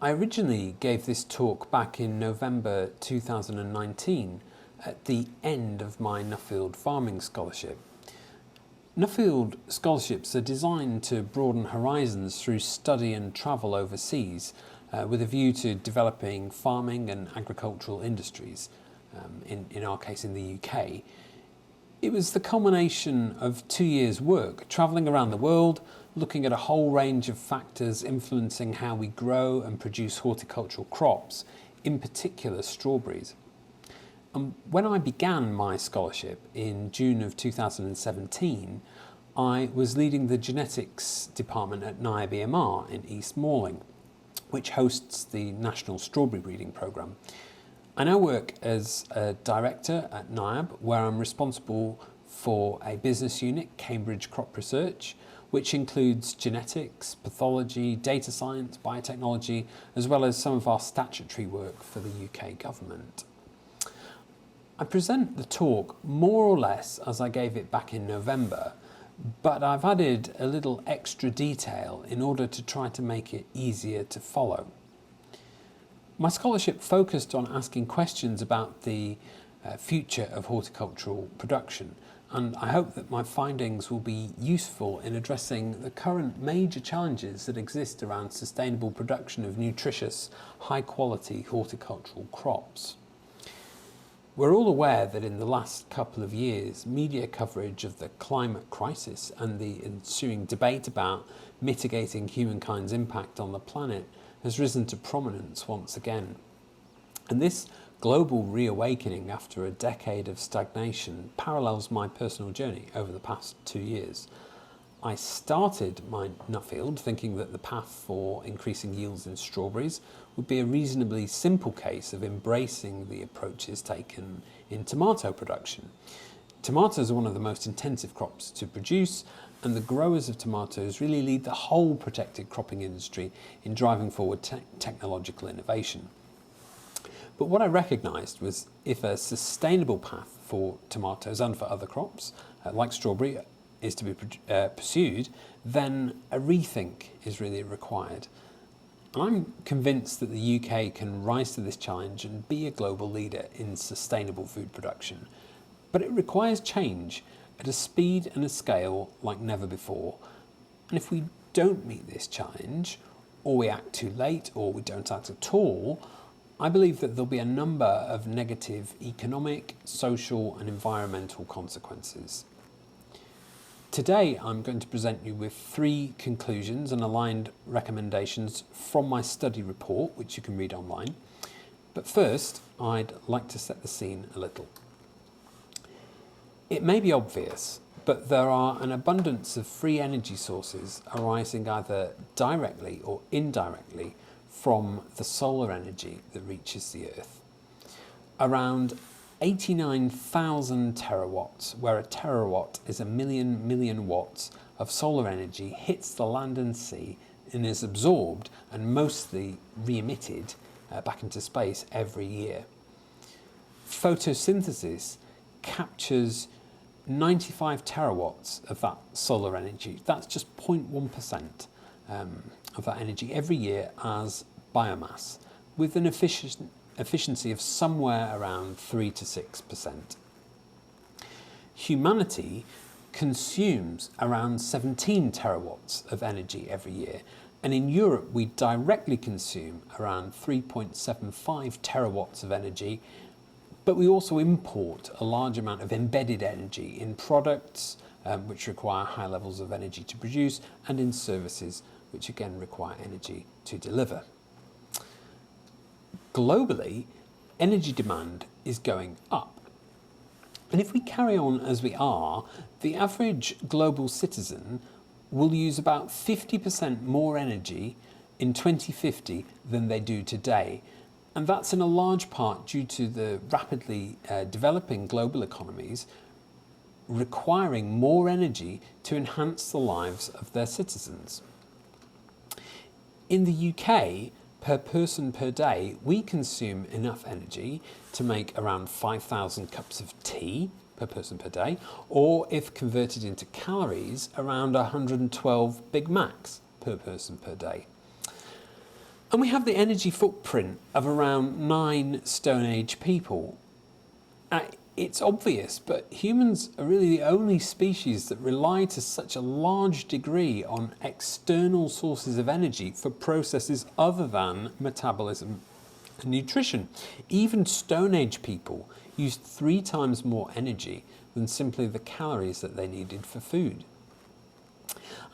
I originally gave this talk back in November 2019 at the end of my Nuffield Farming Scholarship. Nuffield Scholarships are designed to broaden horizons through study and travel overseas with a view to developing farming and agricultural industries, in our case in the UK. It was the culmination of 2 years' work, travelling around the world, looking at a whole range of factors influencing how we grow and produce horticultural crops, in particular strawberries. And when I began my scholarship in June of 2017, I was leading the genetics department at NIAB EMR in East Malling, which hosts the National Strawberry Breeding Programme. I now work as a director at NIAB, where I'm responsible for a business unit, Cambridge Crop Research, which includes genetics, pathology, data science, biotechnology, as well as some of our statutory work for the UK government. I present the talk more or less as I gave it back in November, but I've added a little extra detail in order to try to make it easier to follow. My scholarship focused on asking questions about the future of horticultural production, and I hope that my findings will be useful in addressing the current major challenges that exist around sustainable production of nutritious, high-quality horticultural crops. We're all aware that in the last couple of years, media coverage of the climate crisis and the ensuing debate about mitigating humankind's impact on the planet has risen to prominence once again. And this global reawakening after a decade of stagnation parallels my personal journey over the past 2 years. I started my Nuffield thinking that the path for increasing yields in strawberries would be a reasonably simple case of embracing the approaches taken in tomato production. Tomatoes are one of the most intensive crops to produce, and the growers of tomatoes really lead the whole protected cropping industry in driving forward technological innovation. But what I recognised was if a sustainable path for tomatoes and for other crops, like strawberry, is to be pursued, then a rethink is really required. And I'm convinced that the UK can rise to this challenge and be a global leader in sustainable food production. But it requires change at a speed and a scale like never before. And if we don't meet this challenge, or we act too late, or we don't act at all, I believe that there'll be a number of negative economic, social and environmental consequences. Today I'm going to present you with 3 conclusions and aligned recommendations from my study report, which you can read online. But first, I'd like to set the scene a little. It may be obvious, but there are an abundance of free energy sources arising either directly or indirectly from the solar energy that reaches the Earth. Around 89,000 terawatts, where a terawatt is a million watts of solar energy, hits the land and sea and is absorbed and mostly re-emitted back into space every year. Photosynthesis captures 95 terawatts of that solar energy. That's just 0.1% of that energy every year as biomass, with an efficiency of somewhere around 3 to 6%. Humanity consumes around 17 terawatts of energy every year, and in Europe we directly consume around 3.75 terawatts of energy, but we also import a large amount of embedded energy in products which require high levels of energy to produce, and in services which again require energy to deliver. Globally, energy demand is going up. And if we carry on as we are, the average global citizen will use about 50% more energy in 2050 than they do today. And that's in a large part due to the rapidly developing global economies requiring more energy to enhance the lives of their citizens. In the UK, per person per day, we consume enough energy to make around 5,000 cups of tea per person per day, or if converted into calories, around 112 Big Macs per person per day. And we have the energy footprint of around 9 Stone Age people. It's obvious, but humans are really the only species that rely to such a large degree on external sources of energy for processes other than metabolism and nutrition. Even Stone Age people used 3 times more energy than simply the calories that they needed for food.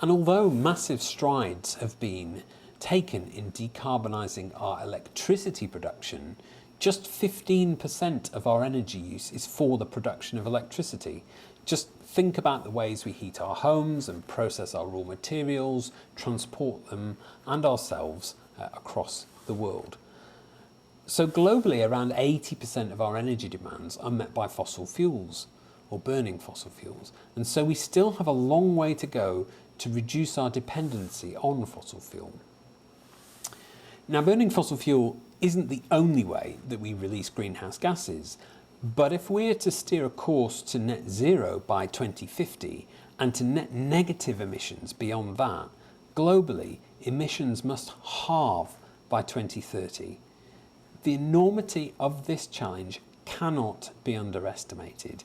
And although massive strides have been taken in decarbonising our electricity production, just 15% of our energy use is for the production of electricity. Just think about the ways we heat our homes and process our raw materials, transport them and ourselves across the world. So globally, around 80% of our energy demands are met by fossil fuels or burning fossil fuels. And so we still have a long way to go to reduce our dependency on fossil fuel. Now, burning fossil fuel isn't the only way that we release greenhouse gases, but if we're to steer a course to net zero by 2050 and to net negative emissions beyond that, globally, emissions must halve by 2030. The enormity of this challenge cannot be underestimated.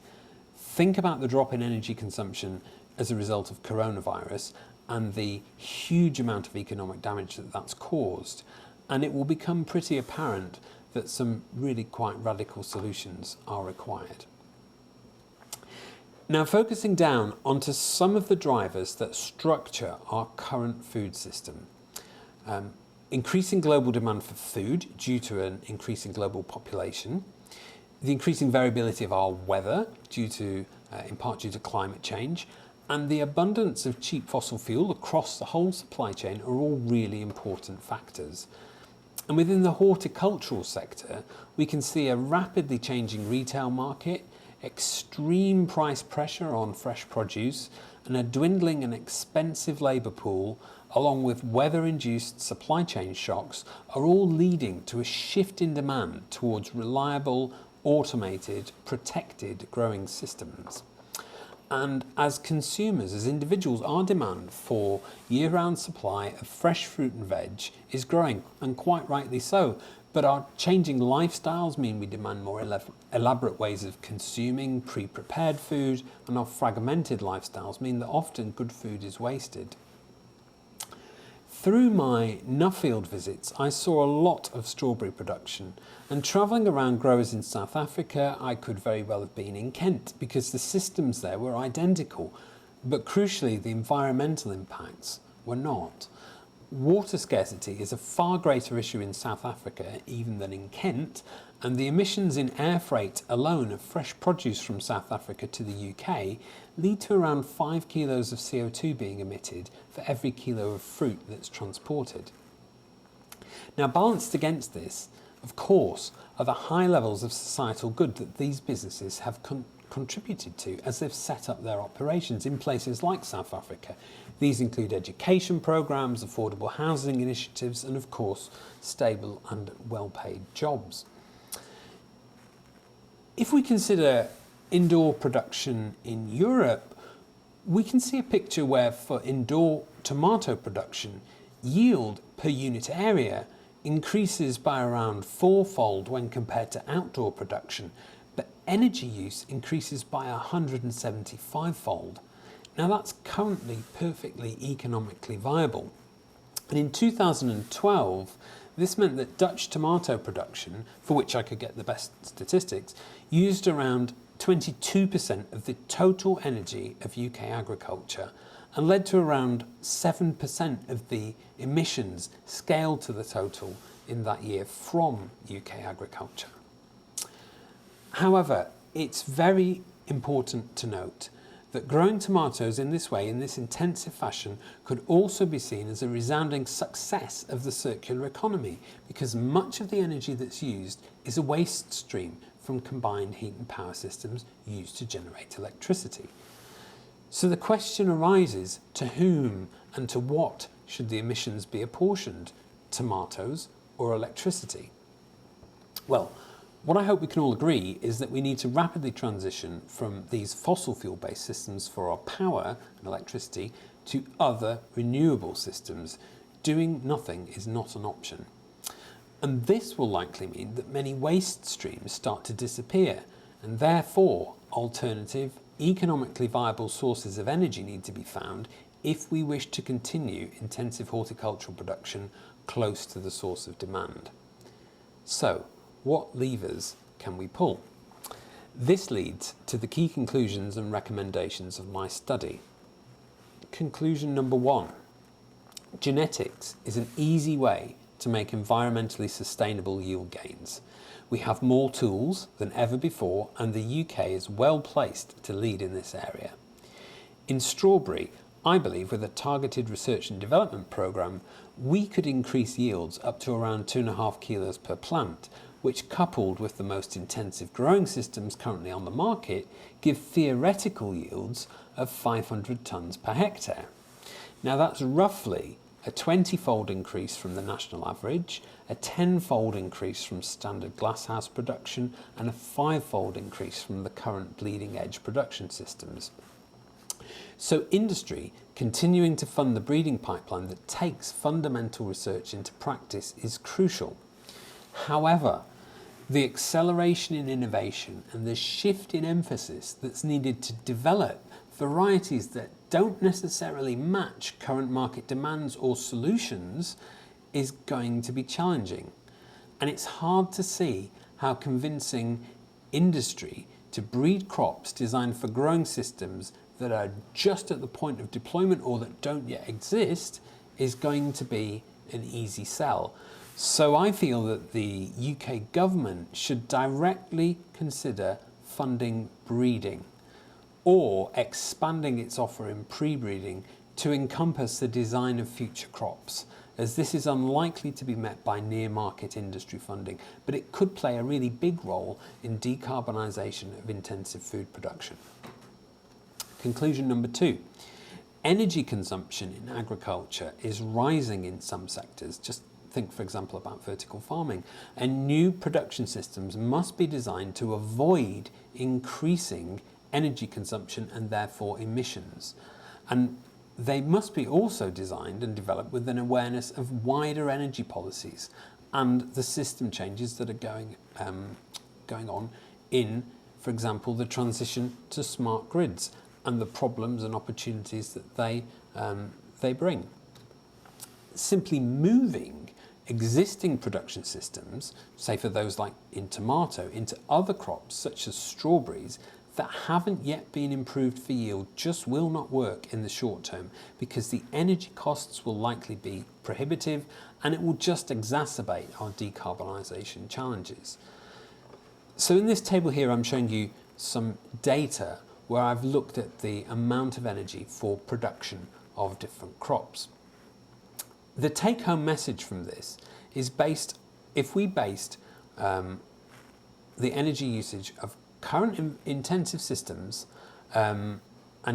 Think about the drop in energy consumption as a result of coronavirus and the huge amount of economic damage that that's caused. And it will become pretty apparent that some really quite radical solutions are required. Now, focusing down onto some of the drivers that structure our current food system. Increasing global demand for food due to an increasing global population, the increasing variability of our weather in part due to climate change, and the abundance of cheap fossil fuel across the whole supply chain are all really important factors. And within the horticultural sector, we can see a rapidly changing retail market, extreme price pressure on fresh produce, and a dwindling and expensive labour pool, along with weather-induced supply chain shocks, are all leading to a shift in demand towards reliable, automated, protected growing systems. And as consumers, as individuals, our demand for year-round supply of fresh fruit and veg is growing, and quite rightly so. But our changing lifestyles mean we demand more elaborate ways of consuming pre-prepared food, and our fragmented lifestyles mean that often good food is wasted. Through my Nuffield visits, I saw a lot of strawberry production, and travelling around growers in South Africa, I could very well have been in Kent because the systems there were identical, but crucially the environmental impacts were not. Water scarcity is a far greater issue in South Africa even than in Kent, and the emissions in air freight alone of fresh produce from South Africa to the UK lead to around 5 kilos of CO2 being emitted for every kilo of fruit that's transported. Now, balanced against this, of course, are the high levels of societal good that these businesses have contributed to as they've set up their operations in places like South Africa. These include education programs, affordable housing initiatives, and of course, stable and well-paid jobs. If we consider indoor production in Europe, we can see a picture where for indoor tomato production, yield per unit area increases by around 4-fold when compared to outdoor production, but energy use increases by 175-fold. Now that's currently perfectly economically viable. And in 2012, this meant that Dutch tomato production, for which I could get the best statistics, used around 22% of the total energy of UK agriculture and led to around 7% of the emissions scaled to the total in that year from UK agriculture. However, it's very important to note that growing tomatoes in this way, in this intensive fashion, could also be seen as a resounding success of the circular economy, because much of the energy that's used is a waste stream from combined heat and power systems used to generate electricity. So the question arises, to whom and to what should the emissions be apportioned? Tomatoes or electricity? Well, what I hope we can all agree is that we need to rapidly transition from these fossil fuel-based systems for our power and electricity to other renewable systems. Doing nothing is not an option. And this will likely mean that many waste streams start to disappear, and therefore alternative, economically viable sources of energy need to be found if we wish to continue intensive horticultural production close to the source of demand. So, what levers can we pull? This leads to the key conclusions and recommendations of my study. Conclusion number 1. Genetics is an easy way to make environmentally sustainable yield gains. We have more tools than ever before, and the UK is well placed to lead in this area. In strawberry, I believe with a targeted research and development programme, we could increase yields up to around 2.5 kilos per plant, which, coupled with the most intensive growing systems currently on the market, give theoretical yields of 500 tonnes per hectare. Now that's roughly a 20-fold increase from the national average, a 10-fold increase from standard glasshouse production, and a 5-fold increase from the current bleeding edge production systems. So industry continuing to fund the breeding pipeline that takes fundamental research into practice is crucial. However, the acceleration in innovation and the shift in emphasis that's needed to develop varieties that don't necessarily match current market demands or solutions is going to be challenging. And it's hard to see how convincing industry to breed crops designed for growing systems that are just at the point of deployment or that don't yet exist is going to be an easy sell. So I feel that the UK government should directly consider funding breeding or expanding its offer in pre-breeding to encompass the design of future crops, as this is unlikely to be met by near-market industry funding, but it could play a really big role in decarbonisation of intensive food production. Conclusion number 2. Energy consumption in agriculture is rising in some sectors. Just think, for example, about vertical farming. And new production systems must be designed to avoid increasing energy consumption and therefore emissions. And they must be also designed and developed with an awareness of wider energy policies and the system changes that are going on in, for example, the transition to smart grids and the problems and opportunities that they bring. Simply moving existing production systems, say for those like in tomato, into other crops such as strawberries that haven't yet been improved for yield just will not work in the short term because the energy costs will likely be prohibitive and it will just exacerbate our decarbonisation challenges. So in this table here I'm showing you some data where I've looked at the amount of energy for production of different crops. The take-home message from this is if we based the energy usage of current intensive systems and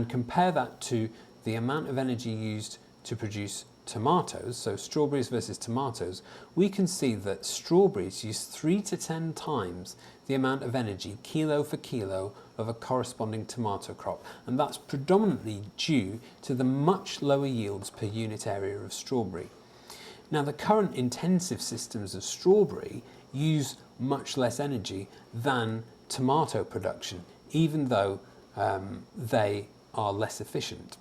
compare that to the amount of energy used to produce tomatoes, so strawberries versus tomatoes, we can see that strawberries use 3 to 10 times the amount of energy, kilo for kilo, of a corresponding tomato crop. And that's predominantly due to the much lower yields per unit area of strawberry. Now, the current intensive systems of strawberry use much less energy than tomato production, even though they are less efficient.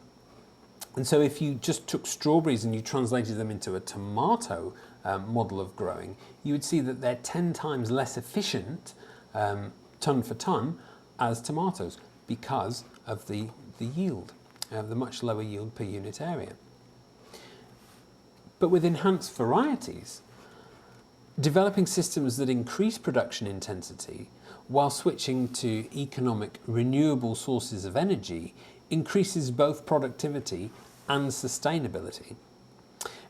And so if you just took strawberries and you translated them into a tomato model of growing, you would see that they're 10 times less efficient ton for ton as tomatoes because of the yield, the much lower yield per unit area. But with enhanced varieties, developing systems that increase production intensity while switching to economic renewable sources of energy increases both productivity and sustainability.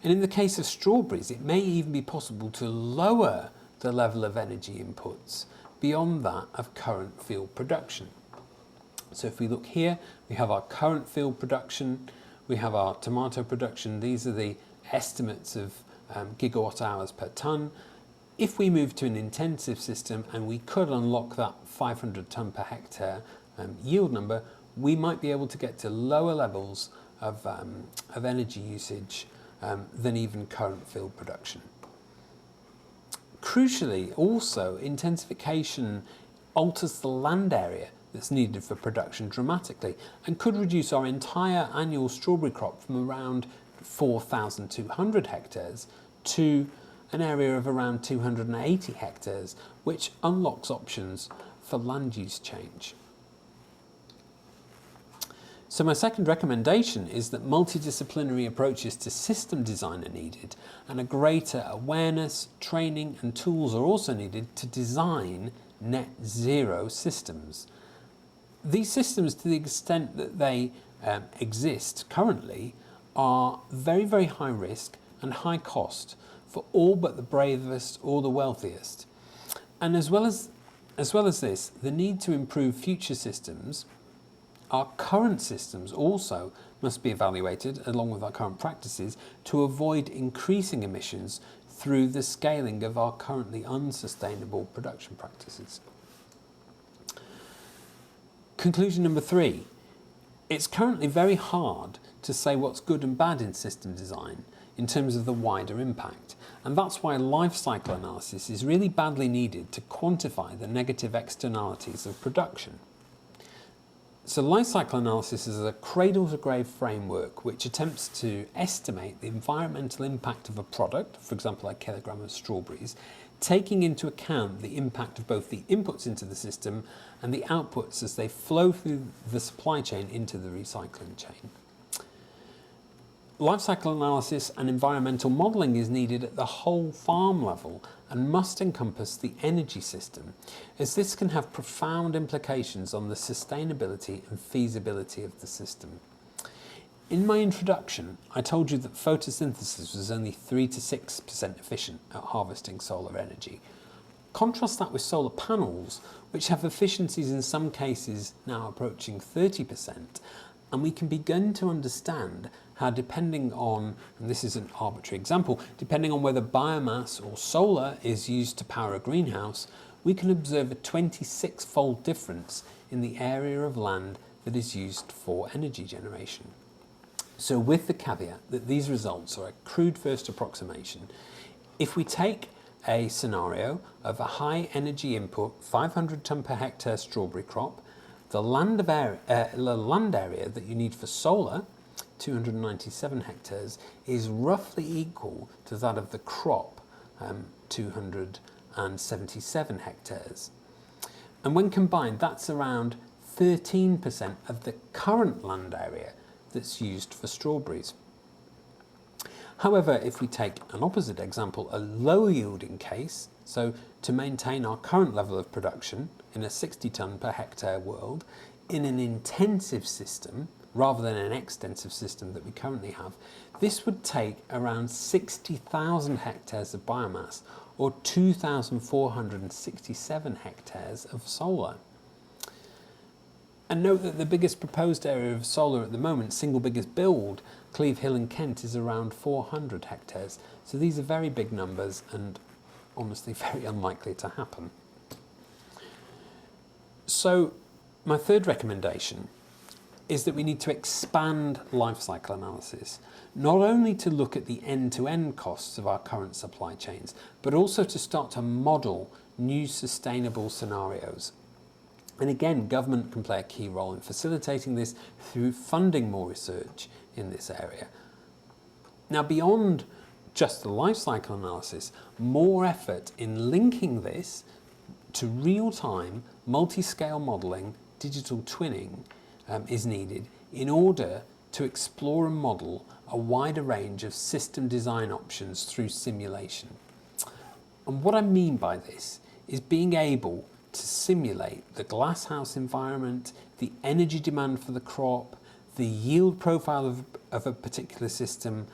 And in the case of strawberries, it may even be possible to lower the level of energy inputs beyond that of current field production. So if we look here, we have our current field production, we have our tomato production. These are the estimates of gigawatt hours per tonne. If we move to an intensive system and we could unlock that 500 tonne per hectare yield number, we might be able to get to lower levels of energy usage than even current field production. Crucially, also, intensification alters the land area that's needed for production dramatically and could reduce our entire annual strawberry crop from around 4,200 hectares to an area of around 280 hectares, which unlocks options for land use change. So my second recommendation is that multidisciplinary approaches to system design are needed, and a greater awareness, training and tools are also needed to design net zero systems. These systems, to the extent that they exist currently, are very, very high risk and high cost for all but the bravest or the wealthiest. And as well as this, the need to improve future systems, our current systems also must be evaluated along with our current practices to avoid increasing emissions through the scaling of our currently unsustainable production practices. Conclusion number 3. It's currently very hard to say what's good and bad in system design in terms of the wider impact, and that's why life cycle analysis is really badly needed to quantify the negative externalities of production. So life cycle analysis is a cradle-to-grave framework which attempts to estimate the environmental impact of a product, for example a kilogram of strawberries, taking into account the impact of both the inputs into the system and the outputs as they flow through the supply chain into the recycling chain. Life cycle analysis and environmental modelling is needed at the whole farm level and must encompass the energy system, as this can have profound implications on the sustainability and feasibility of the system. In my introduction, I told you that photosynthesis was only 3 to 6% efficient at harvesting solar energy. Contrast that with solar panels, which have efficiencies in some cases now approaching 30%, and we can begin to understand how, depending on, and this is an arbitrary example, depending on whether biomass or solar is used to power a greenhouse, we can observe a 26-fold difference in the area of land that is used for energy generation. So with the caveat that these results are a crude first approximation, if we take a scenario of a high energy input 500 tonne per hectare strawberry crop, the land area that you need for solar, 297 hectares, is roughly equal to that of the crop, 277 hectares. And when combined, that's around 13% of the current land area that's used for strawberries. However, if we take an opposite example, a low yielding case, so to maintain our current level of production in a 60 tonne per hectare world, in an intensive system, rather than an extensive system that we currently have, this would take around 60,000 hectares of biomass or 2,467 hectares of solar. And note that the biggest proposed area of solar at the moment, single biggest build, Cleve Hill in Kent, is around 400 hectares. So these are very big numbers and honestly very unlikely to happen. So my third recommendation is that we need to expand life cycle analysis, not only to look at the end-to-end costs of our current supply chains, but also to start to model new sustainable scenarios. And again, government can play a key role in facilitating this through funding more research in this area. Now, beyond just the life cycle analysis, more effort in linking this to real-time, multi-scale modelling, digital twinning is needed in order to explore and model a wider range of system design options through simulation. And what I mean by this is being able to simulate the glasshouse environment, the energy demand for the crop, the yield profile of a particular system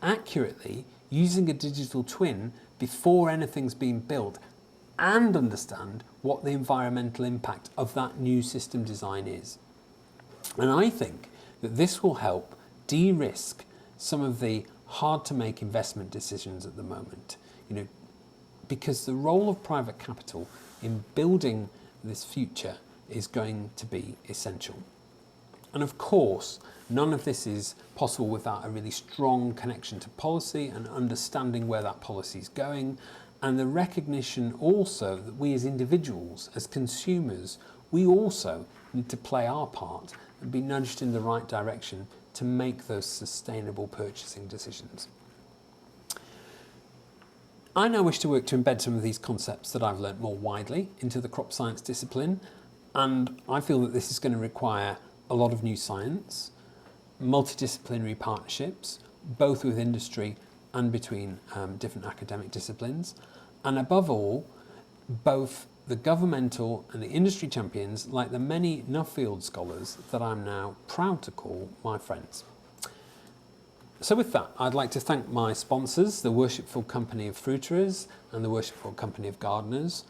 accurately using a digital twin before anything's been built, and understand what the environmental impact of that new system design is. And I think that this will help de-risk some of the hard to make investment decisions at the moment, because the role of private capital in building this future is going to be essential. And of course, none of this is possible without a really strong connection to policy and understanding where that policy is going, and the recognition also that we as individuals, as consumers, we also need to play our part and be nudged in the right direction to make those sustainable purchasing decisions. I now wish to work to embed some of these concepts that I've learnt more widely into the crop science discipline, and I feel that this is going to require a lot of new science, multidisciplinary partnerships, both with industry and between different academic disciplines, and above all, both the governmental and the industry champions, like the many Nuffield scholars that I'm now proud to call my friends. So with that, I'd like to thank my sponsors, the Worshipful Company of Fruiterers and the Worshipful Company of Gardeners,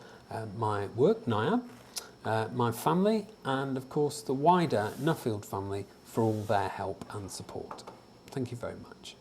my work, NIAB, my family, and of course the wider Nuffield family for all their help and support. Thank you very much.